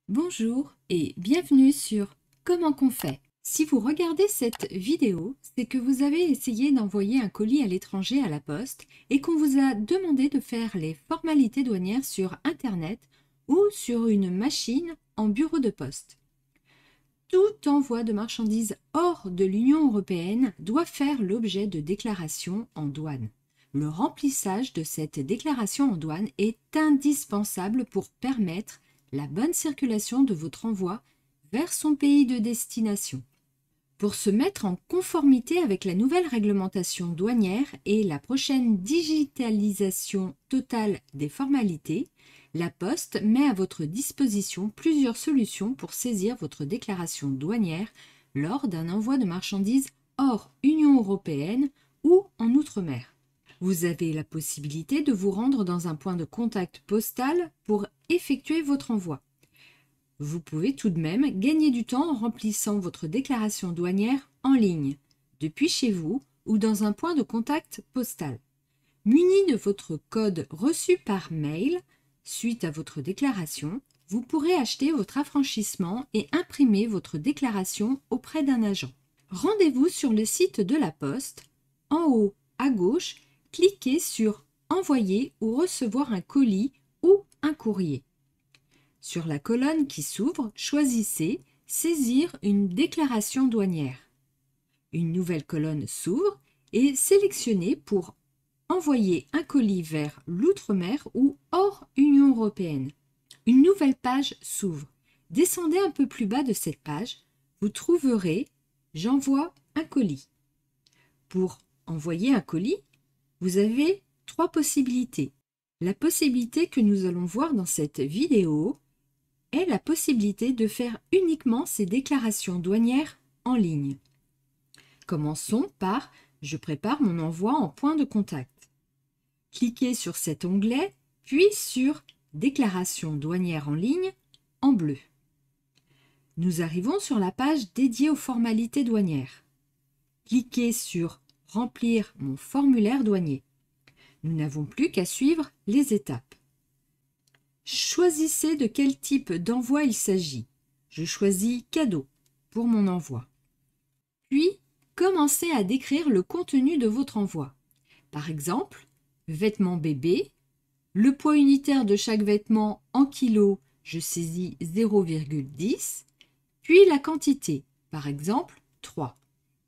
Bonjour et bienvenue sur Comment qu'on fait. Si vous regardez cette vidéo, c'est que vous avez essayé d'envoyer un colis à l'étranger à la poste et qu'on vous a demandé de faire les formalités douanières sur Internet ou sur une machine en bureau de poste. Tout envoi de marchandises hors de l'Union européenne doit faire l'objet de déclarations en douane. Le remplissage de cette déclaration en douane est indispensable pour permettre la bonne circulation de votre envoi vers son pays de destination. Pour se mettre en conformité avec la nouvelle réglementation douanière et la prochaine digitalisation totale des formalités, la Poste met à votre disposition plusieurs solutions pour saisir votre déclaration douanière lors d'un envoi de marchandises hors Union européenne ou en Outre-mer. Vous avez la possibilité de vous rendre dans un point de contact postal pour effectuer votre envoi. Vous pouvez tout de même gagner du temps en remplissant votre déclaration douanière en ligne, depuis chez vous ou dans un point de contact postal. Muni de votre code reçu par mail, suite à votre déclaration, vous pourrez acheter votre affranchissement et imprimer votre déclaration auprès d'un agent. Rendez-vous sur le site de la Poste. En haut à gauche, cliquez sur « Envoyer ou recevoir un colis ou un courrier ». Sur la colonne qui s'ouvre, choisissez « Saisir une déclaration douanière ». Une nouvelle colonne s'ouvre et sélectionnez pour « Envoyer un colis vers l'outre-mer ou hors Union européenne ». Une nouvelle page s'ouvre. Descendez un peu plus bas de cette page, vous trouverez « J'envoie un colis ». Pour envoyer un colis, vous avez trois possibilités. La possibilité que nous allons voir dans cette vidéo est la possibilité de faire uniquement ces déclarations douanières en ligne. Commençons par « Je prépare mon envoi en point de contact ». Cliquez sur cet onglet, puis sur « Déclaration douanière en ligne » en bleu. Nous arrivons sur la page dédiée aux formalités douanières. Cliquez sur « Remplir mon formulaire douanier ». Nous n'avons plus qu'à suivre les étapes. Choisissez de quel type d'envoi il s'agit. Je choisis « Cadeau » pour mon envoi. Puis, commencez à décrire le contenu de votre envoi. Par exemple, vêtements bébé, le poids unitaire de chaque vêtement en kilos, je saisis 0,10, puis la quantité, par exemple 3.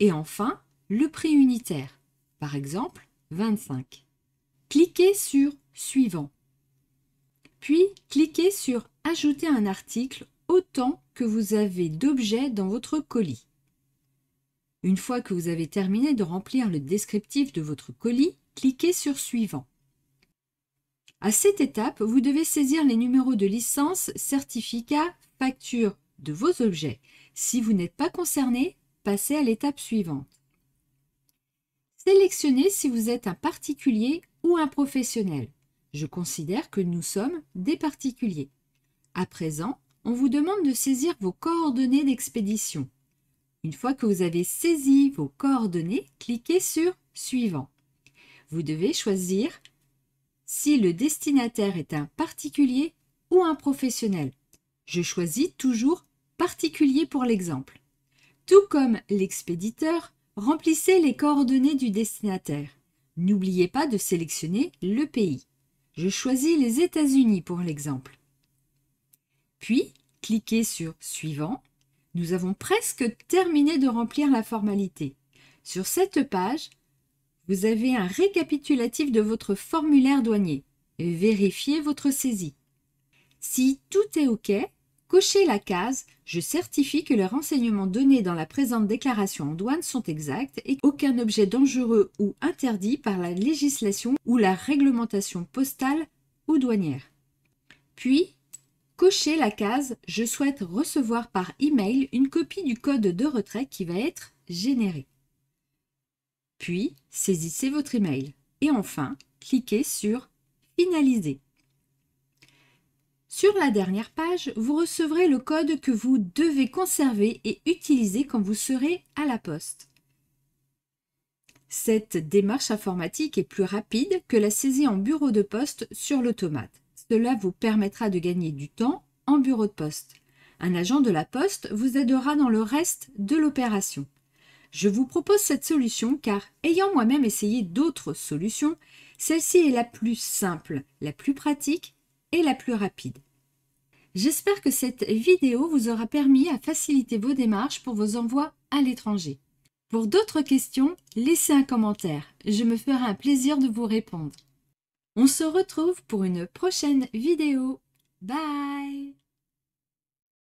Et enfin, le prix unitaire, par exemple 25. Cliquez sur « Suivant ». Puis, cliquez sur « Ajouter un article » autant que vous avez d'objets dans votre colis. Une fois que vous avez terminé de remplir le descriptif de votre colis, cliquez sur « Suivant ». À cette étape, vous devez saisir les numéros de licence, certificat, facture de vos objets. Si vous n'êtes pas concerné, passez à l'étape suivante. Sélectionnez si vous êtes un particulier ou un professionnel. Je considère que nous sommes des particuliers. À présent, on vous demande de saisir vos coordonnées d'expédition. Une fois que vous avez saisi vos coordonnées, cliquez sur « Suivant ». Vous devez choisir si le destinataire est un particulier ou un professionnel. Je choisis toujours « Particulier » pour l'exemple. Tout comme l'expéditeur, remplissez les coordonnées du destinataire. N'oubliez pas de sélectionner le pays. Je choisis les États-Unis pour l'exemple. Puis, cliquez sur « Suivant ». Nous avons presque terminé de remplir la formalité. Sur cette page, vous avez un récapitulatif de votre formulaire douanier. Vérifiez votre saisie. Si tout est OK, cochez la case « Je certifie que les renseignements donnés dans la présente déclaration en douane sont exacts et qu'aucun objet dangereux ou interdit par la législation ou la réglementation postale ou douanière ». Puis, cochez la case « Je souhaite recevoir par email une copie du code de retrait qui va être généré ». Puis, saisissez votre email. Et enfin, cliquez sur « Finaliser ». Sur la dernière page, vous recevrez le code que vous devez conserver et utiliser quand vous serez à la poste. Cette démarche informatique est plus rapide que la saisie en bureau de poste sur l'automate. Cela vous permettra de gagner du temps en bureau de poste. Un agent de la poste vous aidera dans le reste de l'opération. Je vous propose cette solution car, ayant moi-même essayé d'autres solutions, celle-ci est la plus simple, la plus pratique et la plus rapide. J'espère que cette vidéo vous aura permis à faciliter vos démarches pour vos envois à l'étranger. Pour d'autres questions, laissez un commentaire. Je me ferai un plaisir de vous répondre. On se retrouve pour une prochaine vidéo. Bye!